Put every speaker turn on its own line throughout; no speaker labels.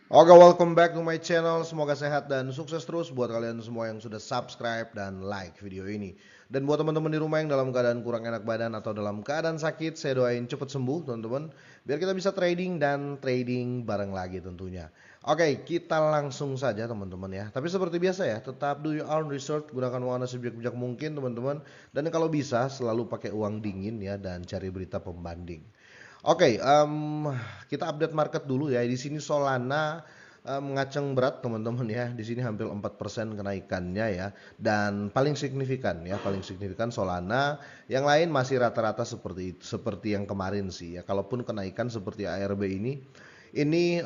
Oke, welcome back to my channel. Semoga sehat dan sukses terus buat kalian semua yang sudah subscribe dan like video ini. Dan buat teman-teman di rumah yang dalam keadaan kurang enak badan atau dalam keadaan sakit, saya doain cepat sembuh teman-teman, biar kita bisa trading dan trading bareng lagi tentunya. Oke, kita langsung saja teman-teman ya. Tapi seperti biasa ya, tetap do your own research, gunakan warna sebijak-bijak mungkin teman-teman. Dan kalau bisa selalu pakai uang dingin ya dan cari berita pembanding. Oke, kita update market dulu ya. Di sini Solana ngaceng berat teman-teman ya. Di sini hampir 4% kenaikannya ya. Dan paling signifikan ya, paling signifikan Solana. Yang lain masih rata-rata seperti yang kemarin sih ya. Kalaupun kenaikan seperti ARB ini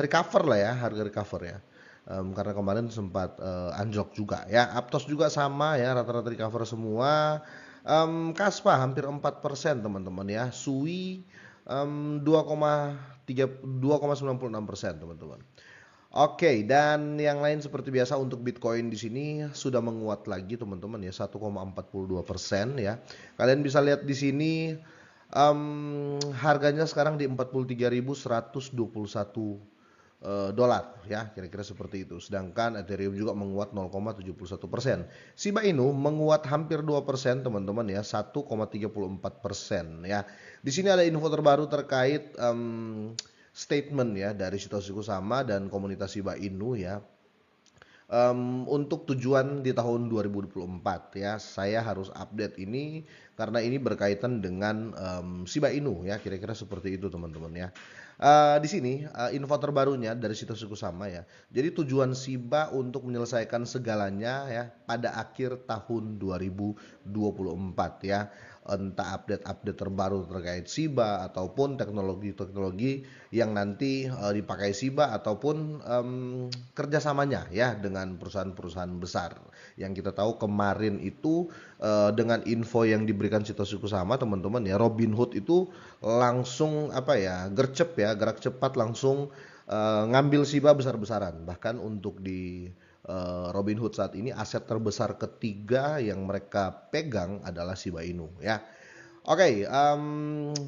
recover lah ya, harga recover ya. Karena kemarin sempat anjlok juga ya. Aptos juga sama ya, rata-rata recover semua. Kaspa hampir 4% teman-teman ya. Sui 2,96% teman-teman. Oke, dan yang lain seperti biasa untuk Bitcoin di sini sudah menguat lagi teman-teman ya, 1,42% ya. Kalian bisa lihat di sini harganya sekarang di 43.121 dolar ya, kira-kira seperti itu. Sedangkan Ethereum juga menguat 0,71%. Shiba Inu menguat hampir 2% teman-teman ya, 1,34% ya. Di sini ada info terbaru terkait statement ya dari Satoshi Kusama dan komunitas Shiba Inu ya. Untuk tujuan di tahun 2024 ya, saya harus update ini karena ini berkaitan dengan Shiba Inu ya, kira-kira seperti itu teman-teman ya. Di sini info terbarunya dari situs suku sama ya. Jadi tujuan Shiba untuk menyelesaikan segalanya ya pada akhir tahun 2024 ya. Entah update-update terbaru terkait Shiba ataupun teknologi-teknologi yang nanti dipakai Shiba ataupun kerjasamanya ya dengan perusahaan-perusahaan besar. Yang kita tahu kemarin itu dengan info yang diberikan Satoshi Kusama teman-teman ya, Robinhood itu langsung apa ya, gercep ya, gerak cepat langsung ngambil Shiba besar-besaran. Bahkan untuk di Robinhood saat ini aset terbesar ketiga yang mereka pegang adalah Shiba Inu ya. Oke,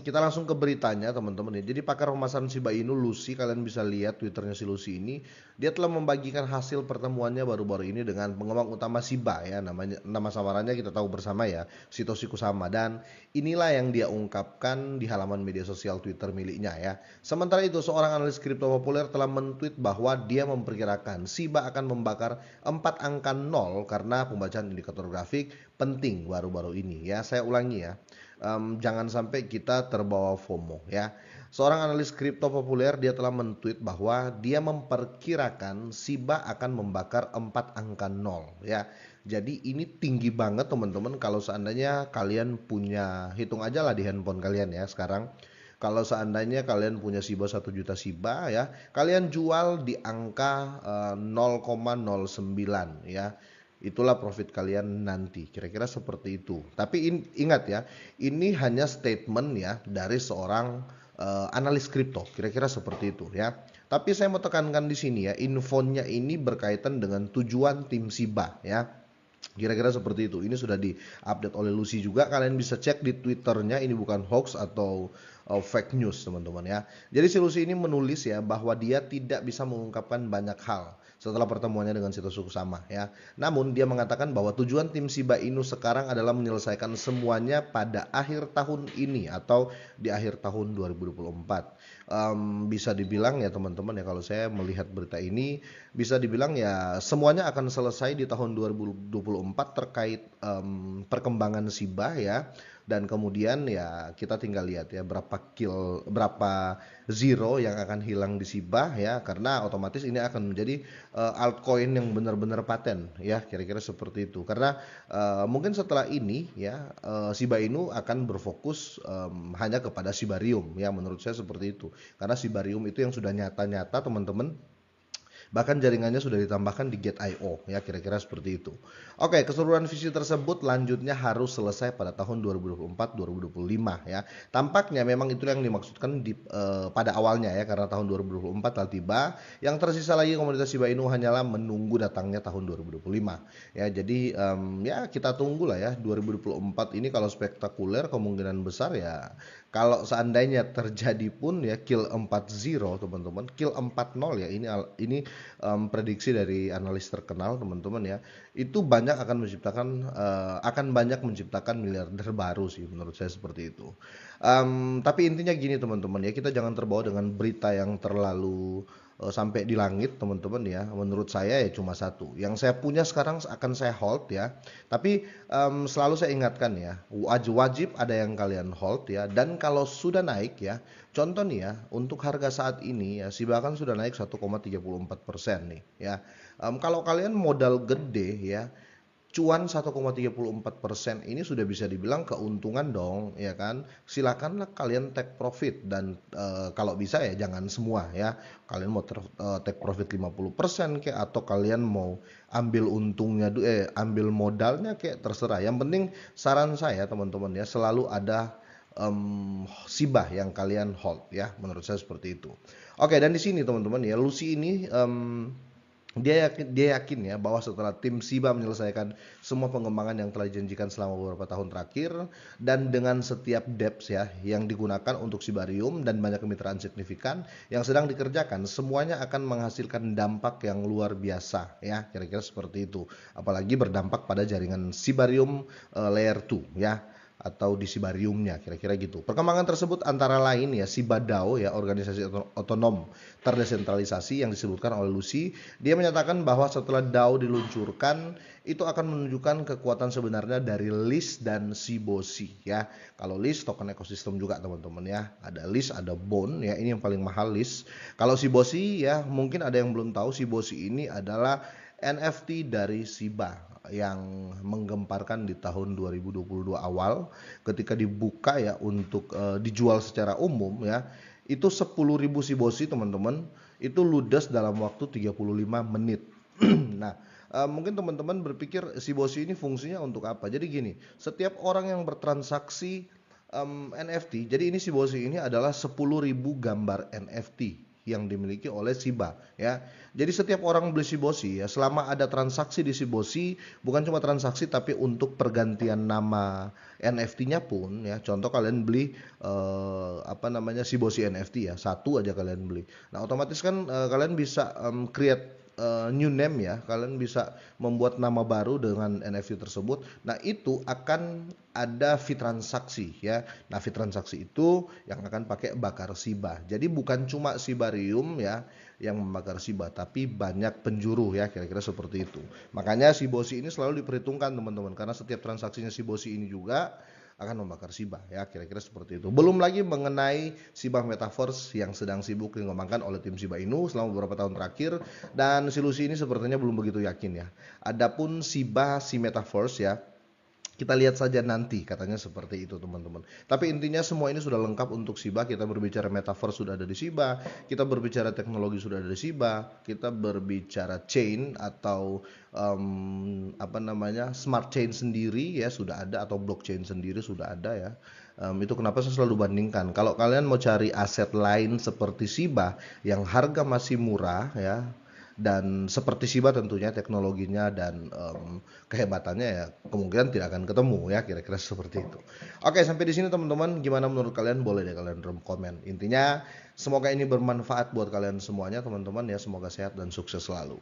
kita langsung ke beritanya teman-teman ya. Jadi pakar pemasaran Shiba Inu Lucy, kalian bisa lihat twitternya si Lucy ini. Dia telah membagikan hasil pertemuannya baru-baru ini dengan pengembang utama Shiba ya. Nama samarannya kita tahu bersama ya, Satoshi Kusama. Dan inilah yang dia ungkapkan di halaman media sosial Twitter miliknya ya. Sementara itu seorang analis kripto populer telah men-tweet bahwa dia memperkirakan Shiba akan membakar 4 angka 0 karena pembacaan indikator grafik penting baru-baru ini ya. Saya ulangi ya, jangan sampai kita terbawa FOMO ya. Seorang analis kripto populer dia telah men-tweet bahwa dia memperkirakan Shiba akan membakar 4 angka 0 ya. Jadi ini tinggi banget teman-teman. Kalau seandainya kalian punya, hitung aja lah di handphone kalian ya sekarang. Kalau seandainya kalian punya Shiba 1 juta Shiba ya, kalian jual di angka 0,09 ya. Itulah profit kalian nanti, kira-kira seperti itu. Tapi ingat ya, ini hanya statement ya dari seorang analis kripto, kira-kira seperti itu ya. Tapi saya mau tekankan di sini ya, infonya ini berkaitan dengan tujuan tim Shiba ya. Kira-kira seperti itu. Ini sudah di-update oleh Lucy juga. Kalian bisa cek di Twitternya. Ini bukan hoax atau fake news teman-teman ya. Jadi si Lucy ini menulis ya bahwa dia tidak bisa mengungkapkan banyak hal setelah pertemuannya dengan Satoshi Kusama ya. Namun dia mengatakan bahwa tujuan tim Shiba Inu sekarang adalah menyelesaikan semuanya pada akhir tahun ini atau di akhir tahun 2024. Bisa dibilang ya teman-teman ya, kalau saya melihat berita ini bisa dibilang ya semuanya akan selesai di tahun 2024 terkait perkembangan Shiba ya. Dan kemudian ya kita tinggal lihat ya berapa zero yang akan hilang di Shiba ya, karena otomatis ini akan menjadi altcoin yang benar-benar paten ya, kira-kira seperti itu. Karena mungkin setelah ini ya Shiba Inu akan berfokus hanya kepada Shibarium ya, menurut saya seperti itu. Karena Shibarium itu yang sudah nyata-nyata teman-teman. Bahkan jaringannya sudah ditambahkan di Gate.io ya, kira-kira seperti itu. Oke, keseluruhan visi tersebut lanjutnya harus selesai pada tahun 2024-2025 ya. Tampaknya memang itu yang dimaksudkan pada awalnya ya, karena tahun 2024 telah tiba. Yang tersisa lagi komunitas Shiba Inu hanyalah menunggu datangnya tahun 2025 ya. Jadi ya kita tunggulah ya, 2024 ini kalau spektakuler kemungkinan besar ya Kalau seandainya terjadi pun ya kill 40 teman-teman, kill 40 ya, prediksi dari analis terkenal teman-teman ya. Itu akan banyak menciptakan miliarder baru sih menurut saya seperti itu. Tapi intinya gini teman-teman ya, kita jangan terbawa dengan berita yang terlalu sampai di langit teman-teman ya. Menurut saya ya cuma satu. Yang saya punya sekarang akan saya hold ya. Tapi selalu saya ingatkan ya, wajib ada yang kalian hold ya. Dan kalau sudah naik ya, contoh nih ya, untuk harga saat ini ya, SHIBA kan sudah naik 1,34% nih ya. Kalau kalian modal gede ya, cuan 1,34% ini sudah bisa dibilang keuntungan dong, ya kan? Silakanlah kalian take profit dan kalau bisa ya jangan semua ya. Kalian mau take profit 50% kayak, atau kalian mau ambil untungnya ambil modalnya kayak, terserah. Yang penting saran saya teman-teman ya, selalu ada SHIBA yang kalian hold ya, menurut saya seperti itu. Oke, dan di sini teman-teman ya, Lucy ini dia yakin ya bahwa setelah tim SHIBA menyelesaikan semua pengembangan yang telah dijanjikan selama beberapa tahun terakhir, dan dengan setiap dEPS ya yang digunakan untuk Shibarium dan banyak kemitraan signifikan yang sedang dikerjakan, semuanya akan menghasilkan dampak yang luar biasa ya, kira-kira seperti itu. Apalagi berdampak pada jaringan Shibarium layer 2 ya, atau di Shibariumnya, kira-kira gitu. Perkembangan tersebut antara lain ya SHIBA-DAO ya, organisasi otonom terdesentralisasi yang disebutkan oleh Lucy. Dia menyatakan bahwa setelah DAO diluncurkan, itu akan menunjukkan kekuatan sebenarnya dari LIS dan Shiboshi ya. Kalau LIS token ekosistem juga teman-teman ya. Ada LIS, ada Bond ya, ini yang paling mahal LIS. Kalau Shiboshi ya, mungkin ada yang belum tahu, Shiboshi ini adalah NFT dari SHIBA yang menggemparkan di tahun 2022 awal ketika dibuka ya untuk dijual secara umum ya. Itu 10.000 Shiboshi teman-teman, itu ludes dalam waktu 35 menit. Nah, mungkin teman-teman berpikir Shiboshi ini fungsinya untuk apa? Jadi gini, setiap orang yang bertransaksi NFT, jadi ini Shiboshi ini adalah 10.000 gambar NFT yang dimiliki oleh SHIBA ya. Jadi setiap orang beli Shiboshi ya, selama ada transaksi di Shiboshi, bukan cuma transaksi tapi untuk pergantian nama NFT-nya pun ya. Contoh kalian beli Shiboshi NFT ya, satu aja kalian beli. Nah, otomatis kan kalian bisa create new name ya, kalian bisa membuat nama baru dengan NFT tersebut. Nah, itu akan ada fee transaksi ya. Nah, fee transaksi itu yang akan pakai bakar SHIBA. Jadi bukan cuma Shibarium ya yang membakar SHIBA, tapi banyak penjuru ya, kira-kira seperti itu. Makanya Shiboshi ini selalu diperhitungkan teman-teman, karena setiap transaksinya Shiboshi ini juga akan membakar SHIBA ya, kira-kira seperti itu. Belum lagi mengenai SHIBA Metaverse yang sedang sibuk dikembangkan oleh tim Shiba Inu selama beberapa tahun terakhir, dan si Lucy ini sepertinya belum begitu yakin ya. Adapun SHIBA si Metaverse ya, kita lihat saja nanti, katanya seperti itu teman-teman. Tapi intinya semua ini sudah lengkap untuk SHIBA. Kita berbicara metaverse sudah ada di SHIBA, kita berbicara teknologi sudah ada di SHIBA, kita berbicara chain atau smart chain sendiri ya sudah ada, atau blockchain sendiri sudah ada ya. Itu kenapa saya selalu bandingkan. Kalau kalian mau cari aset lain seperti SHIBA yang harga masih murah ya, dan seperti SHIBA tentunya teknologinya dan kehebatannya ya kemungkinan tidak akan ketemu ya, kira-kira seperti itu. Oke, sampai di sini teman-teman, gimana menurut kalian? Boleh deh kalian komen. Intinya semoga ini bermanfaat buat kalian semuanya teman-teman ya, semoga sehat dan sukses selalu.